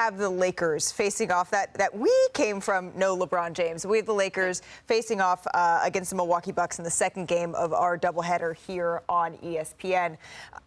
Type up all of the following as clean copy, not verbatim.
have the Lakers facing off that we came from no LeBron James. We have the Lakers facing off against the Milwaukee Bucks in the second game of our doubleheader here on ESPN.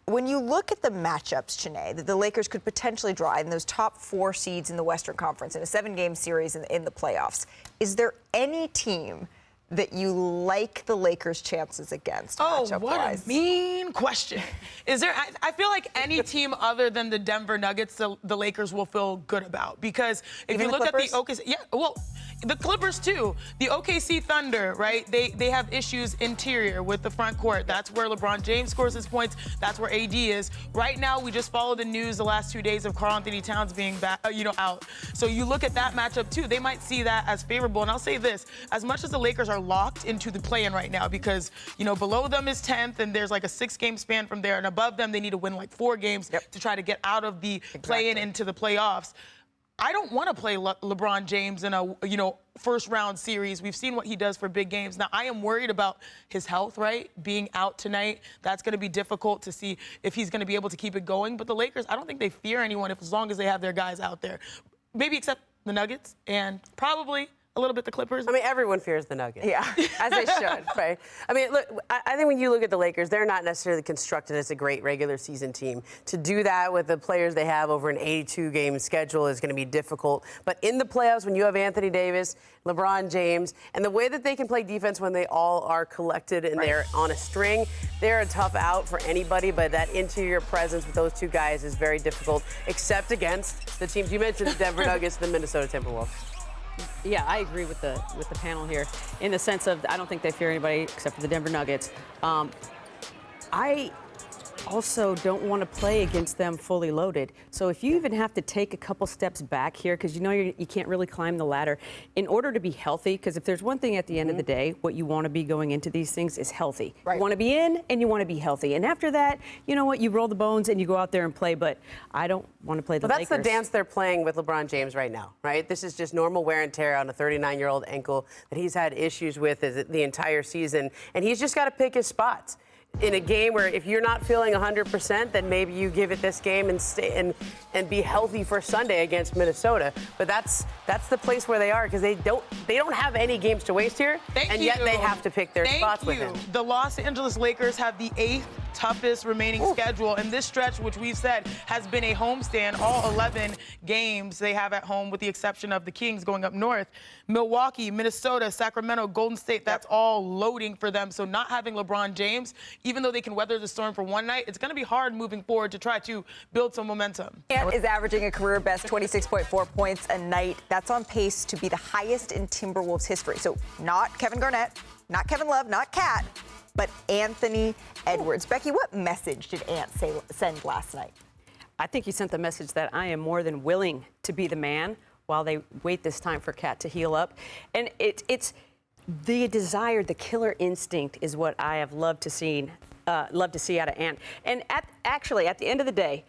When you look at the matchups, Chiney, that the Lakers could potentially draw in those top 4 seeds in the Western Conference in a 7-game series in the playoffs, is there any team that you like the Lakers' chances against? Oh, what a mean question. Is there? I feel like any team other than the Denver Nuggets, the Lakers will feel good about, because if Even you look Clippers? at the OKC, yeah, well, the Clippers too. The OKC Thunder, right? They have issues interior with the front court. That's where LeBron James scores his points. That's where AD is. Right now, we just followed the news the last 2 days of Karl-Anthony Towns being back, out. So you look at that matchup too. They might see that as favorable. And I'll say this: as much as the Lakers are locked into the play-in right now, because below them is 10th, and there's like a 6-game span from there, and above them they need to win like 4 games to try to get out of the play-in into the playoffs. I don't want to play LeBron James in a, first-round series. We've seen what he does for big games. Now, I am worried about his health, right? Being out tonight, that's going to be difficult to see if he's going to be able to keep it going. But the Lakers, I don't think they fear anyone as long as they have their guys out there. Maybe except the Nuggets and probably a little bit the Clippers. I mean, everyone fears the Nuggets. Yeah, as they should, right? I mean, look, I think when you look at the Lakers, they're not necessarily constructed as a great regular season team. To do that with the players they have over an 82-game schedule is going to be difficult. But in the playoffs, when you have Anthony Davis, LeBron James, and the way that they can play defense when they all are collected and they're on a string, they're a tough out for anybody. But that interior presence with those 2 guys is very difficult, except against the teams you mentioned, the Denver Nuggets, the Minnesota Timberwolves. Yeah, I agree with the panel here in the sense of I don't think they fear anybody except for the Denver Nuggets. I also don't want to play against them fully loaded. So if you even have to take a couple steps back here, because you can't really climb the ladder, in order to be healthy, because if there's one thing at the end of the day, what you want to be going into these things is healthy. Right. You want to be in and you want to be healthy. And after that, you know what, you roll the bones and you go out there and play, but I don't want to play the Lakers. That's the dance they're playing with LeBron James right now, right? This is just normal wear and tear on a 39-year-old ankle that he's had issues with the entire season, and he's just got to pick his spots. In a game where if you're not feeling 100%, then maybe you give it this game and stay and be healthy for Sunday against Minnesota. But that's the place where they are, because they don't have any games to waste here, yet they have to pick their spots with him. The Los Angeles Lakers have the 8th toughest remaining schedule, and this stretch, which we've said has been a homestand, all 11 games they have at home, with the exception of the Kings going up north. Milwaukee, Minnesota, Sacramento, Golden State, that's all loading for them. So not having LeBron James, even though they can weather the storm for one night, it's going to be hard moving forward to try to build some momentum. Ant is averaging a career best 26.4 points a night. That's on pace to be the highest in Timberwolves history. So not Kevin Garnett, not Kevin Love, not Cat, but Anthony Edwards. Becky, what message did Ant send last night? I think he sent the message that I am more than willing to be the man while they wait this time for Cat to heal up. And it's the desire, the killer instinct is what I have loved to see out of Ant. And actually, at the end of the day,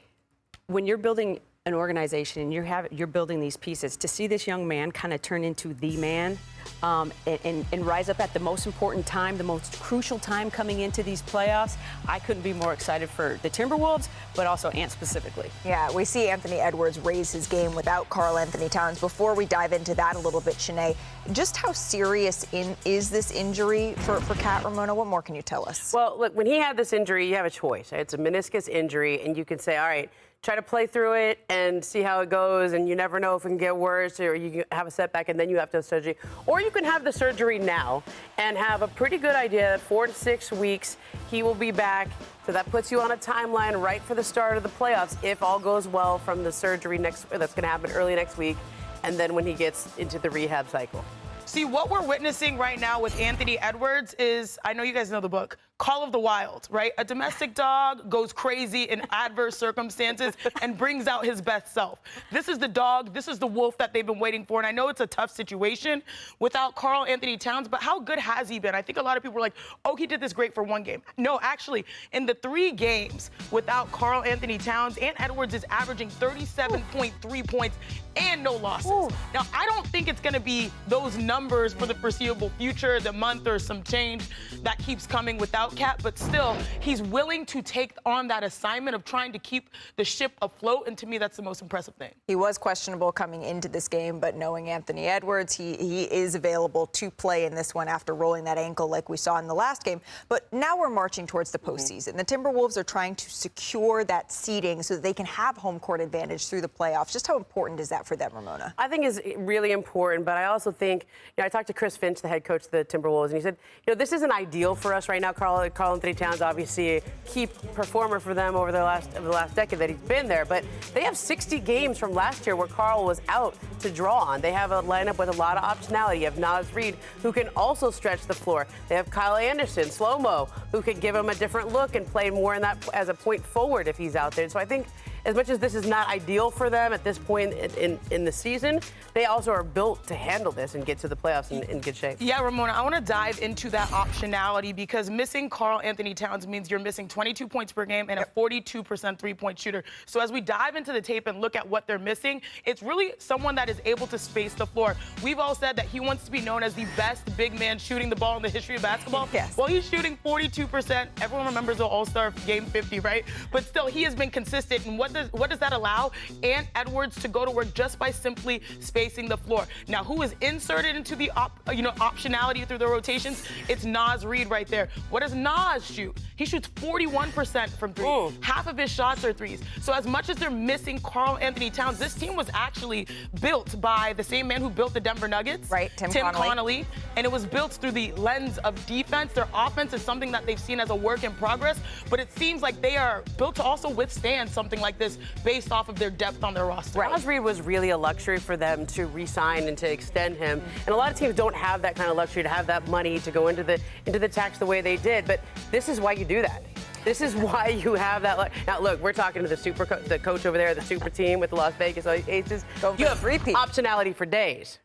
when you're building an organization and you're building these pieces, to see this young man kind of turn into the man and rise up at the most important time, the most crucial time coming into these playoffs, I couldn't be more excited for the Timberwolves, but also Ant specifically. Yeah, we see Anthony Edwards raise his game without Karl-Anthony Towns. Before we dive into that a little bit, Chiney, just how serious is this injury for Cat, Ramona? What more can you tell us? Well, look, when he had this injury, you have a choice. It's a meniscus injury, and you can say, all right, try to play through it and see how it goes, and you never know if it can get worse, or you can have a setback and then you have to have surgery. Or you can have the surgery now and have a pretty good idea that 4 to 6 weeks he will be back. So that puts you on a timeline right for the start of the playoffs, if all goes well from the surgery that's going to happen early next week, and then when he gets into the rehab cycle. See, what we're witnessing right now with Anthony Edwards is, I know you guys know the book, Call of the Wild, right? A domestic dog goes crazy in adverse circumstances and brings out his best self. This is the dog, this is the wolf that they've been waiting for. And I know it's a tough situation without Karl-Anthony Towns, but how good has he been? I think a lot of people were like, oh, he did this great for one game. No, actually, in the 3 games without Karl-Anthony Towns, Ant Edwards is averaging 37.3 points and no losses. Now, I don't think it's going to be those numbers for the foreseeable future, the month or some change that keeps coming without without Cat, but still, he's willing to take on that assignment of trying to keep the ship afloat, and to me, that's the most impressive thing. He was questionable coming into this game, but knowing Anthony Edwards, he is available to play in this one after rolling that ankle like we saw in the last game. But now we're marching towards the postseason. The Timberwolves are trying to secure that seeding so that they can have home court advantage through the playoffs. Just how important is that for them, Ramona? I think it's really important, but I also think, I talked to Chris Finch, the head coach of the Timberwolves, and he said, this isn't ideal for us right now. Karl-Anthony Towns, obviously a key performer for them over the last decade that he's been there, but they have 60 games from last year where Karl was out to draw on. They have a lineup with a lot of optionality. You have Naz Reid, who can also stretch the floor. They have Kyle Anderson, slow-mo, who can give him a different look and play more in that as a point forward if he's out there. So I think as much as this is not ideal for them at this point in the season, they also are built to handle this and get to the playoffs in good shape. Yeah, Ramona, I want to dive into that optionality because missing Karl-Anthony Towns means you're missing 22 points per game and a 42% three-point shooter. So as we dive into the tape and look at what they're missing, it's really someone that is able to space the floor. We've all said that he wants to be known as the best big man shooting the ball in the history of basketball. Yes. Well, he's shooting 42%. Everyone remembers the All-Star Game 50, right? But still, he has been consistent. And what does that allow Ant Edwards to go to work just by simply spacing the floor? Now, who is inserted into the optionality through the rotations? It's Naz Reid right there. What does Naz shoot? He shoots 41% from three. Ooh. Half of his shots are threes. So as much as they're missing Karl-Anthony Towns, this team was actually built by the same man who built the Denver Nuggets. Right, Tim Connolly. And it was built through the lens of defense. Their offense is something that they've seen as a work in progress, but it seems like they are built to also withstand something like this based off of their depth on their roster. Naz Reid was really a luxury for them to re-sign and to extend him. And a lot of teams don't have that kind of luxury to have that money to go into the tax the way they did. But this is why you do that. This is why you have that. Now, look, we're talking to the coach over there, the super team with the Las Vegas Aces. You have optionality for days.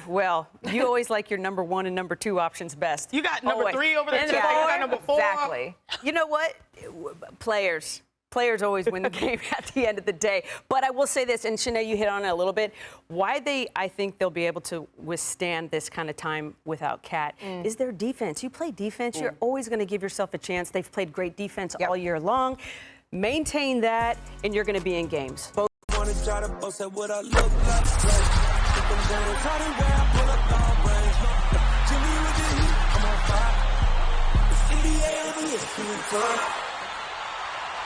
Well, you always like your number one and number two options best. You got number three over there, too. You Yeah, got number four. Exactly. You know what? Players always win the game at the end of the day. But I will say this, and Chiney, you hit on it a little bit. I think they'll be able to withstand this kind of time without Cat is their defense. You play defense, you're always going to give yourself a chance. They've played great defense all year long. Maintain that, and you're going to be in games. Wanna try to boast at what I look like. Think I'm gonna try to wear, I pull up all range. Jimmy with the heat, I'm on fire. It's NBA over here,